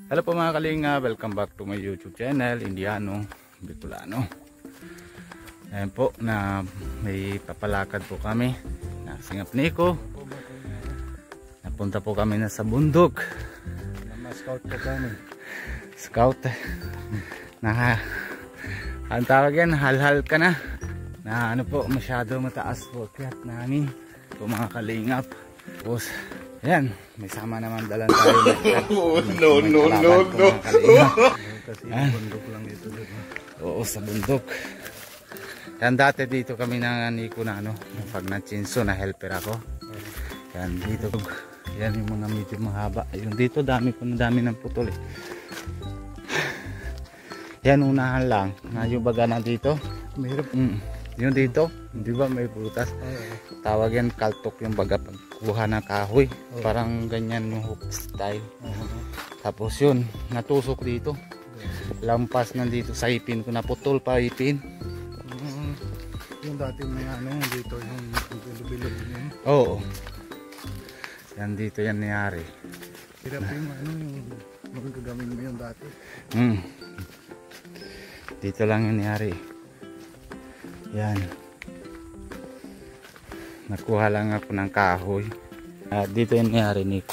Hello po mga kalinga, welcome back to my YouTube channel, Indiano Bicolano. Ayan po, na may papalakad po kami na Singap Nico. Napunta po kami na sa bundok. Scout po kami. Scout. Ang tawag yan, halhal ka na. Na ano po, masyado mataas po kaya namin po mga kalingap. Tapos ayan, may sama naman dalan tayo. No. Kasi bundok lang ito. Oo, sa bundok. Yan dati dito kami na Nico na ano, pag na-chinso na helper ako. Yan dito. Yan yung mga medyo mahaba. Yung dito dami ng putol eh. Yan unahan lang. Na yung baga na dito. Mahirap. Yung dito, di ba may prutas? Tawag yan kaltok yung baga pagkuha ng kahoy. Parang ganyan yung hook style. Tapos yun, natusok dito. Lampas nandito sa ipin ko, naputol pa ipin. Yung dati may ano, dito yung bilog yun. Oo. Yan dito yan nangyari. Hirap yung ano, yung gagamit mo yung dati. Dito lang yung nangyari. Yan. Nakuha lang ako ng kahoy. Dito yung nangyari, Nico.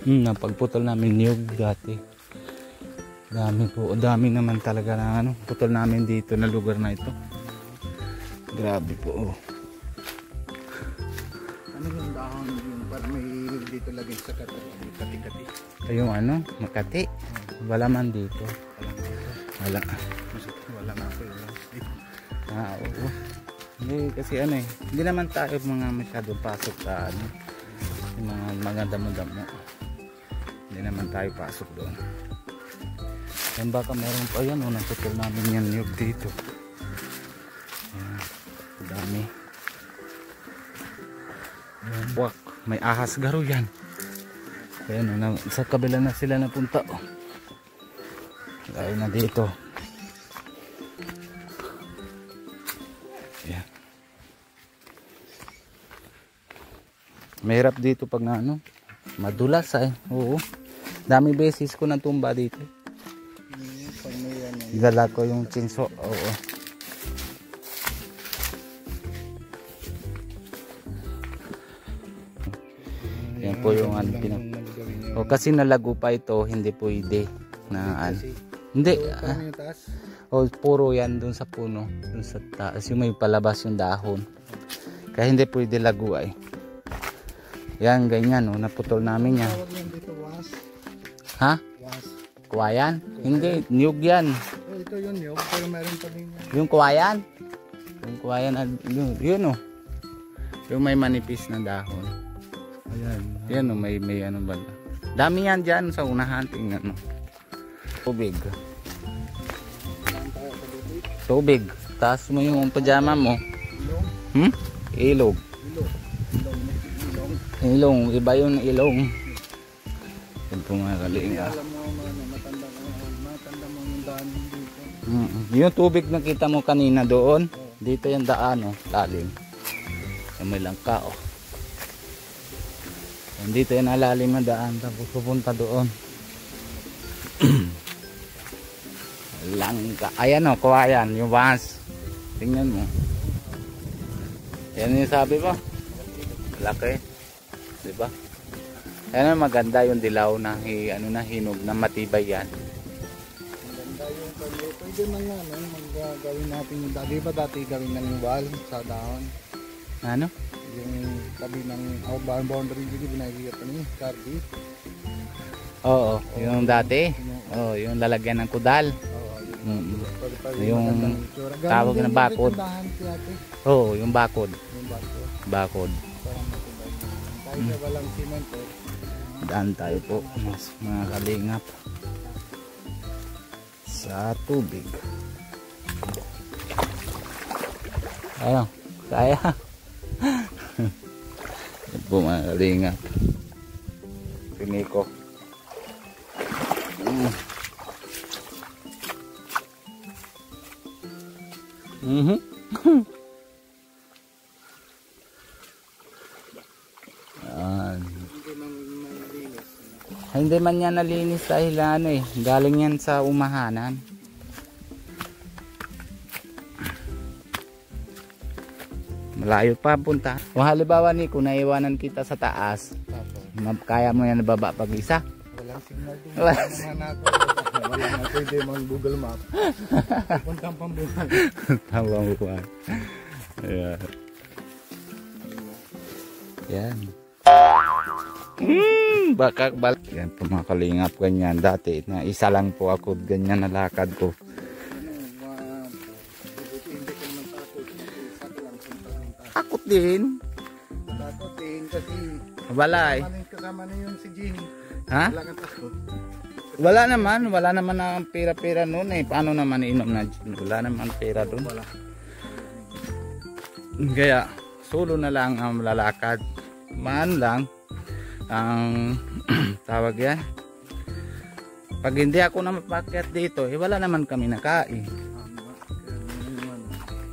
Napagputol namin niyog dati. Dami po. Dami naman talaga na ano, putol namin dito na lugar na ito. Grabe po. Ano yung dahon yung parang may dito lagi sa kati-kati? Yung ano, Makati. Wala man dito. Wala. Wala nga po yun. Oo. Hindi kasi ano eh. Hindi naman tayo mga masyadong pasok sa ano. Yung mga damo-damo. Hindi naman tayo pasok doon. Yan baka meron pa yan. Naputol namin yan yung dito. Yan. Dami. Yan. Buwak. May ahas garo yan. Ayan, sa kabila na sila napunta. Gaya na dito. Ayan. Mahirap dito pag na ano. Madulas ay. Oo. Dami beses ko natumba dito. Dala ko yung chinso. Oo. Yan po yung ano o kasi nalago pa ito, hindi pwede na ano. Hindi. O puro yan dun sa puno, dun sa taas. Yung may palabas yung dahon. Kaya hindi pwede lago ay. Yan ganyan o, naputol namin yan. Ha? Kuwayan? Hindi, niyog yan. Ito yun niyog, pero meron pa rin yan. Yung kuwayan? Yung kuwayan, yun o. Yung may manipis na dahon. Ayan. Yan o, may ano ba. Dami yan dyan sa unahan. Tingnan mo. Tubig. Tubig. Taas mo yung pajama mo. Ilog. Ilong. Iba yung ilong. Yan po mga kalinga. Matanda mo yung daan dito. Yung tubig na kita mo kanina doon. Dito yung daan o. Lalim. Yung may langka o. Dito yung alalim na daan. Tapos pupunta doon. Langka. Ayan o, kuwayan. Yung bahas. Tingnan mo. Yan yung sabi ko. Laki. Diba? Ayan ang maganda yung dilaw na hinog na matibay yan. Maganda yung pwede man nga gawin natin yung dati. Diba dati gawin ng wall sa dahon? Ano? Yung tabi ng boundary dito binagigit pa niya. Cardi. Oo, yung dati. Oo, yung lalagyan ng kudal. Yung tawag na bakod. Oo, yung bakod. Bakod. Kahit walang simento. Daan tayo po mga kalingap sa tubig. Ayun, kaya. Yan po mga kalingap. Piniko. Yan. Hindi man yan nalinis dahil ano eh, galing yan sa umahanan. Malayo pa punta. Kung halimbawa ni, kung naiwanan kita sa taas, kaya mo yan nababa pag isa? Walang signal doon. Wala. Wala na pwede mang Google Map. Puntang Pambuhan. Pambuhan. Ayan. Yan. Baka balik. Yan po mga kalingap, ganyan. Dati na isa lang po ako, ganyan nalakad ko. Takot din. Takot din kasi wala eh. Kasama na yun si Jenny. Ha? Wala kang takot. Wala naman ang pera-pera noon eh. Paano naman inom na gin? Wala naman pera doon. Wala. Kaya solo na lang ang lalakad. Maan lang ang tawag yan. Pag hindi ako na mapakyat dito, eh wala naman kami nakain.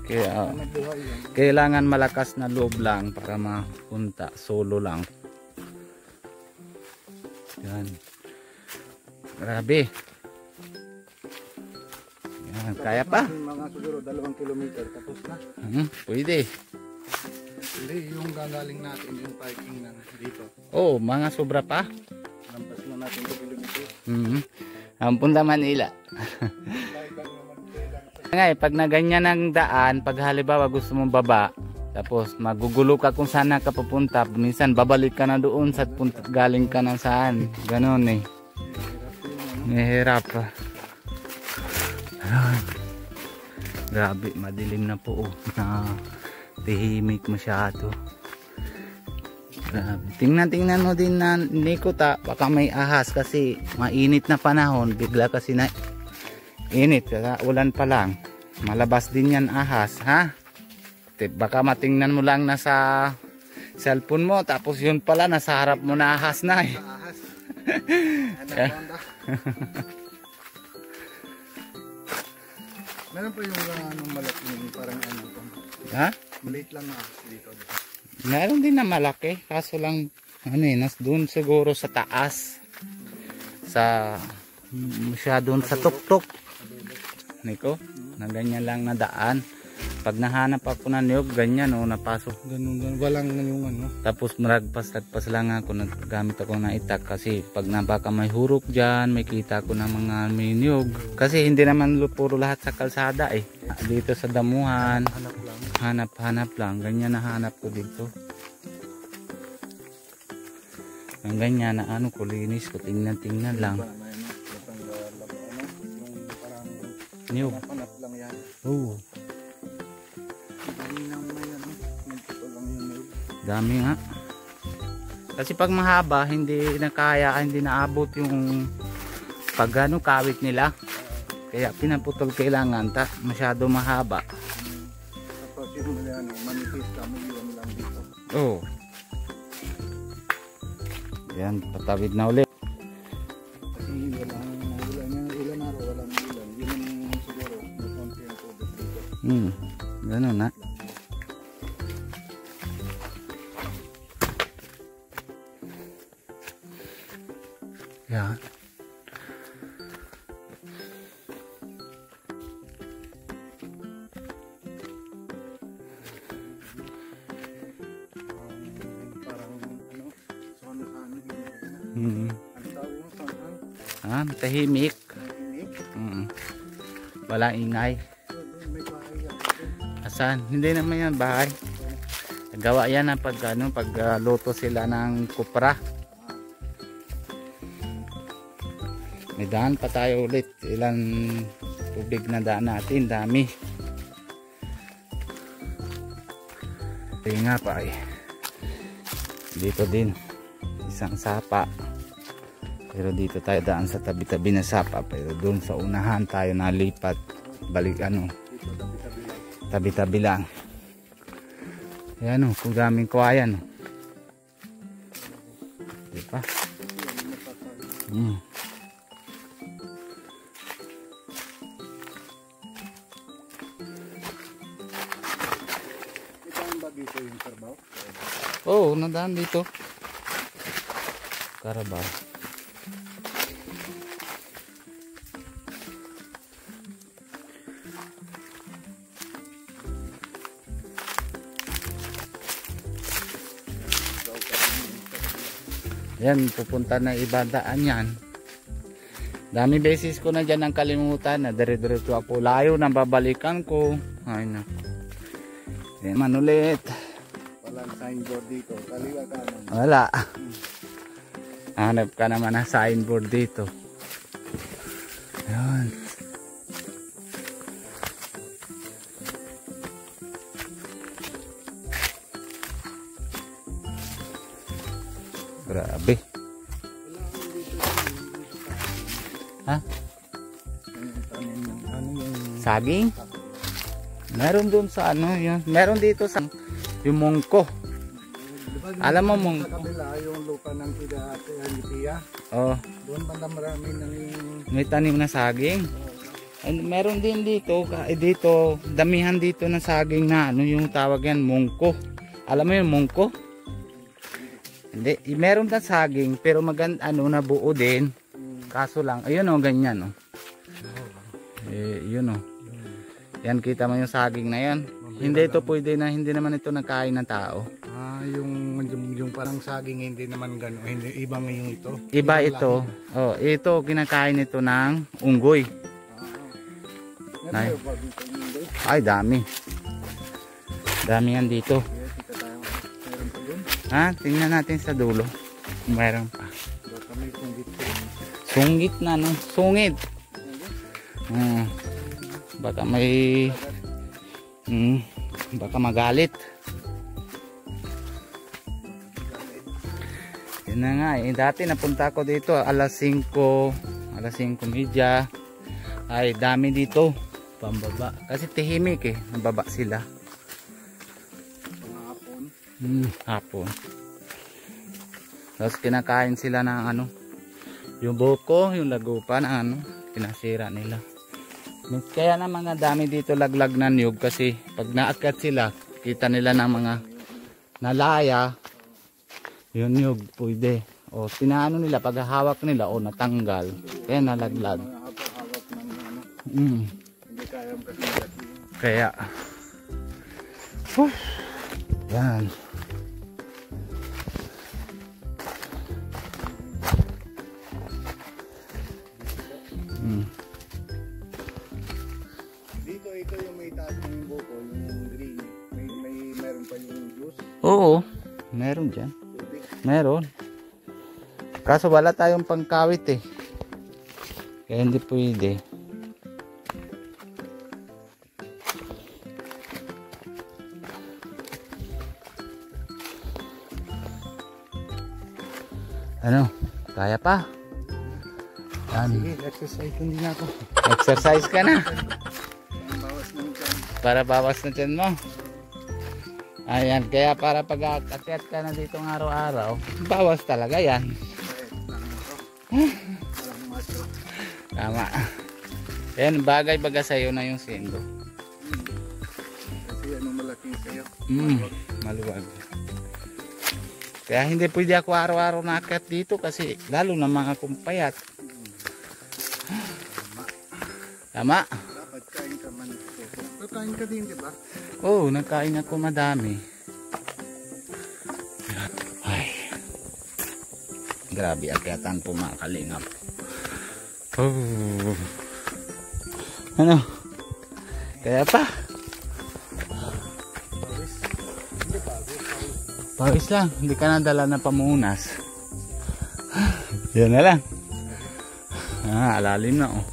Kaya kailangan malakas na loob lang para mapunta. Solo lang. Yan. Grabe. Yan, kaya pa. Mga siguro 2 kilometer tapos na. Pwede. Hindi, yung gagaling natin yung parking na dito. Oh, mga sobra pa. Lampas na natin 2 kilometer. Ang punta Manila. Ngay, pag na ganyan ang daan, pag halimbawa gusto mong baba, tapos magugulo ka kung saan ka papunta, minsan babalik ka na doon sa punta, galing ka na saan. Ganon eh. Mahirap pa. Grabe, madilim na po. Tahimik masyado. Grabe. Tingnan mo din na Nikota, baka may ahas kasi mainit na panahon, bigla kasi na init, ulan pa lang. Malabas din yan ahas, ha? Baka matingnan mo lang nasa cellphone mo, tapos yun pala nasa harap mo na ahas na eh. Meron pa yung anong malaking parang ano to. Ha? Maliit lang na dito. Meron din na malaki, kaso lang ano eh, doon siguro sa taas. Sa doon sa tuktok. Niko, na ganyan lang na daan. Pag nahanap ako ng niyog, ganyan o napasok. Ganun, walang yung ano. Tapos maragpas lang ako, naggamit ako ng itak kasi pag baka may hurok dyan, may kita ko ng mga may niyog. Kasi hindi naman puro lahat sa kalsada eh. Dito sa damuhan, hanap lang. Ganyan na hanap ko dito. Ang ganyan na ano ko, linis ko, tingnan lang. Niyog. Hanap lang yan. Oo. Dami nang may ano, nagpito lang yung niyog. Dami nga. Kasi pag mahaba, hindi na kaya, hindi naabot yung pag ano, kawit nila. Kaya pinaputol kailangan, masyado mahaba. Tapos yung ano, manipis kami yun lang dito. Oo. Yan, patawid na ulit. Kasi walang ulan araw, walang ulan. Yun yung siguro, may konti ang tubig dito. Ganun na. Yan. Parang ano, sonahan yun. Ang tawag yung sonahan? Tahimik. Tahimik? Walang ingay. May bahay yan. Asan? Hindi naman yan bahay. Gawa yan pag luto sila ng kupra. May daan pa tayo ulit. Ilang tubig na daan natin. Dami. Ito nga pa eh. Dito din. Isang sapa. Pero dito tayo daan sa tabi-tabi na sapa. Pero doon sa unahan tayo nalipat. Balik ano. Tabi-tabi lang. Ayan o. Kung daming kuwayan o. Diba? Dito yung Carabao? Oo, nadaan dito. Carabao. Yan, pupunta na ibadaan yan. Dami beses ko na dyan ang kalimutan na dire-diretso ako. Layo na babalikan ko. Ay na. Yan man ulit. Walang signboard dito. Kaliwa kanan. Wala. Hanap ka naman ng signboard dito. Yan. Grabe. Ha? Saging? Meron doon sa ano yun. Meron dito sa yung mungko. Alam mo mungko? Sa kabila yung lupa ng Pia. Oh. Doon banda marami ng May tanim na saging. And meron din dito, dito, damihan dito ng saging na ano yung tawag yan, mungko. Alam mo yung mungko? Hindi, meron na saging pero maganda ano na buo din. Kaso lang, ayun oh, ganyan oh. Yun oh. Yan kita mo yung saging na yan. Hindi ito pwede na, hindi naman ito nakain ng tao. Yung parang saging hindi naman gano'n, hindi ibang yung ito. Iba ito. Oh, ito kinakain ito ng unggoy. Ay, dami. Dami yan dito. Ha, tingnan natin sa dulo. Mayroon pa. Sungit na no, sungit. Baka may baka magalit. Yun na nga eh. Dati napunta ako dito alas 5 media. Ay dami dito pambaba kasi tahimik eh, nababa sila. Hapon. Tapos kinakain sila ng ano, yung buko, yung lagupan, ano, pinasira nila. Kaya na mga dami dito laglag na niyog kasi pag naakyat sila, kita nila ng mga nalaya, yung niyog pwede. O tinaano nila, pag hawak nila, o natanggal. Kaya nalaglag. Kaya, yan. Ito yung may taas ng buko, yung green. Meron pa yung juice. Oo, meron dyan. Meron. Kaso wala tayong pangkawit eh. Kaya hindi pwede. Ano? Kaya pa? Yan. Sige, exercise hindi na ako. Exercise ka na. Bawas ng tiyan. Para bawas na tiyan mo. Ayan, kaya para pag-akyat ka na dito ng araw-araw, bawas talaga yan. Tama. Ayan, bagay-baga sa'yo na yung sendo. Kasi ano malaking sa'yo. Maluwag. Kaya hindi pwede ako araw-araw naakyat dito kasi lalo na mga kumpayat. Tama. Dapat kain ka man. Kain ka din, di ba? Oo, nagkain ako madami. Ay. Grabe akyatan po mga kalingap. Oh. Ano? Kaya pa? Pawis lang, hindi ka nadala na pamunas. Yan na lang. Alalim na oh.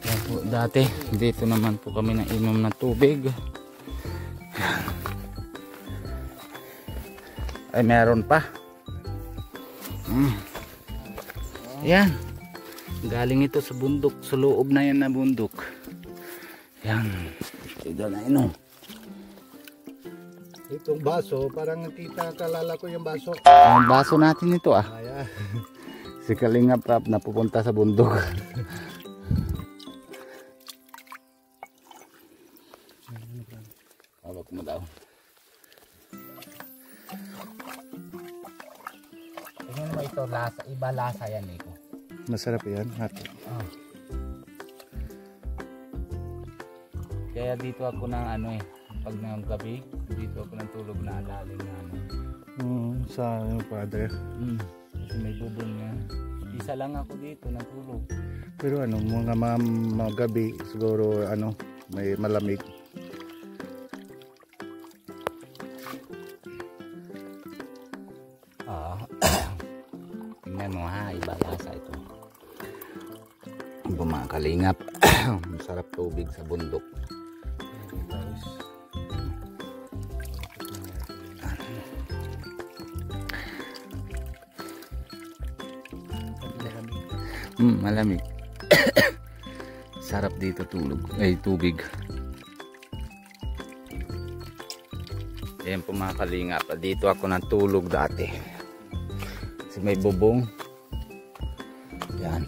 Yan po, dati dito naman po kami nainom ng tubig. Ay meron pa. Yan. Galing ito sa bundok, sa loob na yan na bundok. Yan. Ito na inom. Itong baso, parang nakita, kalala ko yung baso. Ang baso natin ito ah. Ayan. Si Kalinga Prap na pupunta sa bundok. Hawak mo daw. ito lasa, iba lasa yan eh. Masarap yan. Oh. Kaya dito ako ng ano eh, pag ng gabi, dito ako ng tulog na lalim na ano. Sa yung padre. Kasi may bubong yan. Isa lang ako dito natulog. Pero ano, mga gabi siguro ano, may malamig. Tingnan mo ha, iba lasa ito. Mga kalingap. Masarap tubig sa bundok. Malamig. Sarap dito tulog. Tubig. Ayan po mga kalingap. Dito ako natulog dati. Kasi may bubong. Yan.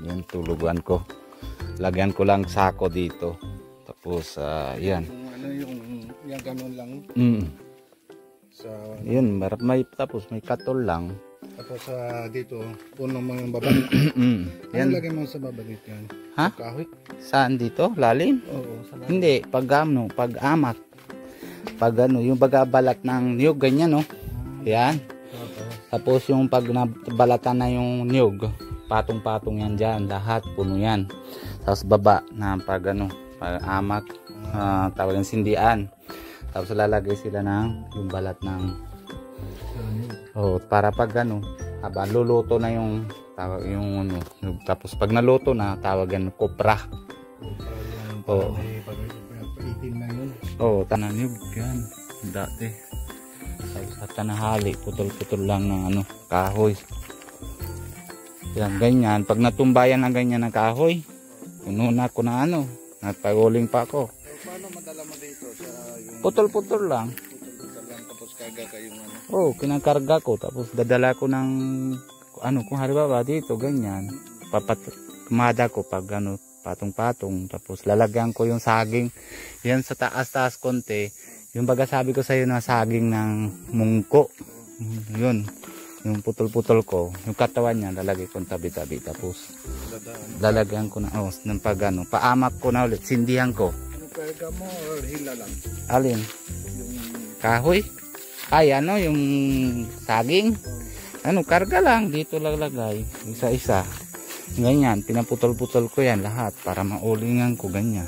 Yan tulugan ko. Lagyan ko lang sako dito. Tapos yan. Ano yung ganun lang. Sa yun, may tapos may katol lang. Tapos dito, punong mga babanit. Ano lagay mo sa babanit yan? Ha? Kahoy? Saan dito? Lalim? Oo, sa lalim. Hindi, pag amak. Pag ano, yung bagabalat ng niyog, ganyan no. Yan. Tapos yung pag nabalatan na yung niyog, patong-patong yan dyan, lahat puno yan. Tapos baba na pag ano, pag amak, tawag ng sindian. Tapos lalagay sila ng yung balat ng para pag ano, habang luluto na yung tawag yung ano, tapos pag naluto na tawagan kopra. Itim na yun. Tanan yun yan dati. Tapos at tanahali, putol-putol lang ng ano, kahoy. Yan ganyan, pag natumbayan ng ganyan ng kahoy, puno na ko na ano, nagpaguling pa ako. Paano madala mo dito sa yung Putol-putol lang. Tapos kaga kayong ano? Kinakarga ko tapos dadala ko ng ano kung halimbawa dito ganyan. Kumada ko pag ano patong-patong tapos lalagyan ko yung saging. Yan sa taas-taas konti. Yung baga sabi ko sa iyo na saging ng mungko. Yun. Yung putol-putol ko, yung katawan niya lalagay ko tabi-tabi tapos lalagyan ko na ng pag ano, paamak ko na ulit, sindihan ko. Ano karga mo or hila lang? Alin? Yung Kahoy? Ay ano yung saging? Ano karga lang dito lalagay isa-isa. Ganyan, pinaputol-putol ko yan lahat para maulingan ko ganyan.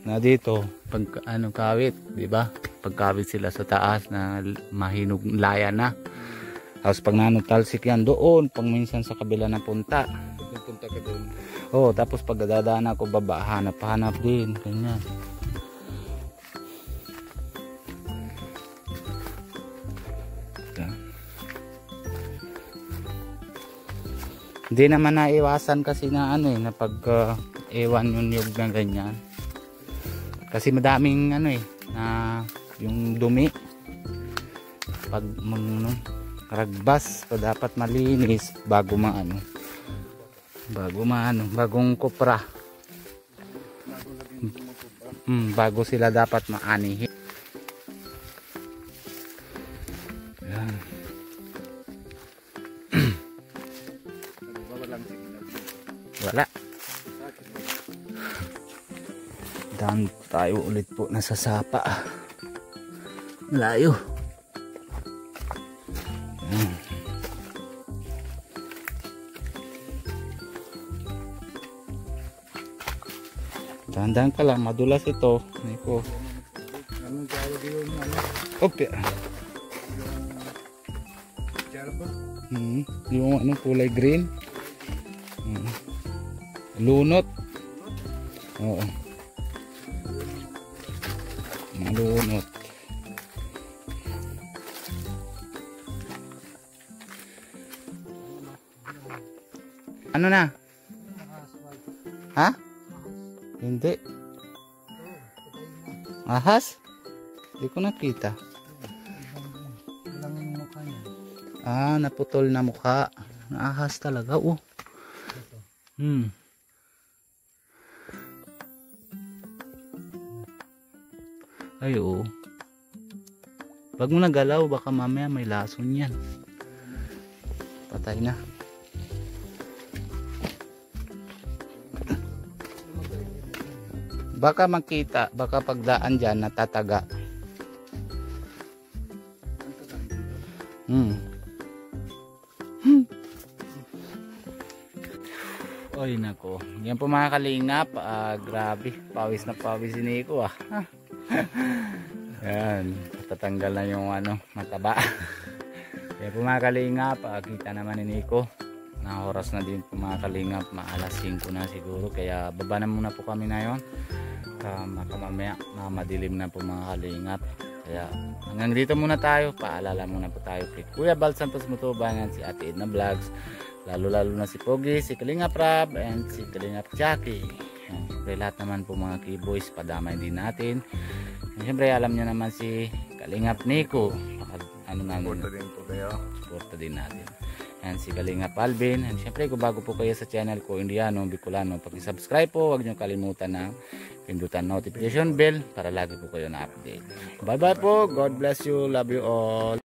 Na dito pag ano kawit, di ba? Pagkawit sila sa taas na mahinog laya na. Tapos pag nanutalsik yan doon, pag minsan sa kabila na punta. punta ka doon. Tapos pag dadaan ako baba, hanap-hanap din, ganyan. Hindi naman naiwasan kasi na ano na pag ewan yung niyog na ganyan. Kasi madaming ano na yung dumi. Pag karagbas, dapat malinis bago maano. Bagong kopra. Bago sila dapat maanihin. Yan. Wala. Dan tayo ulit po nasa sapa. Layo. Dahan-dahan ka lang, madulas ito. Niko. Anong tawag yun? Opya. Jarba? Yung ano kulay green. Lunot. Oo. Malunot. Ano na? Ha? Hindi. Ahas? Hindi ko nakita. Naputol na mukha. Naahas talaga. Ay, oo. Wag mo nagalaw, baka mamaya may lason yan. Patay na. Baka makita, baka pagdaan dyan natataga. Oy nako, yan po mga kalingap. Grabe, pawis na pawis si Nico Yan, tatanggal na yung mataba. Yan po mga kalingap, kita naman ni Nico na oras na din po mga kalingap, maalas 5 na siguro, kaya baba na muna po kami na yon. Mamaya madilim na po mga kalingap, kaya hanggang dito muna tayo. Paalala muna po tayo kay Kuya Bal Santos Motobangan, si Ate Edna Vlogs, lalo na si Pogi, si Kalingap Rab, and si Kalingap Jackie. Siyempre lahat naman po mga keyboys, padamay din natin. Siyempre alam niyo naman si Kalingap Nico, suporta din po kayo, suporta din natin. And si Kalingap Alvin. And siyempre kung bago po kayo sa channel ko, Indiano Bicolano, pag-subscribe po, huwag niyo kalimutan na pindutan notification bell para lagi po kayo na update. Bye bye po, God bless you, love you all.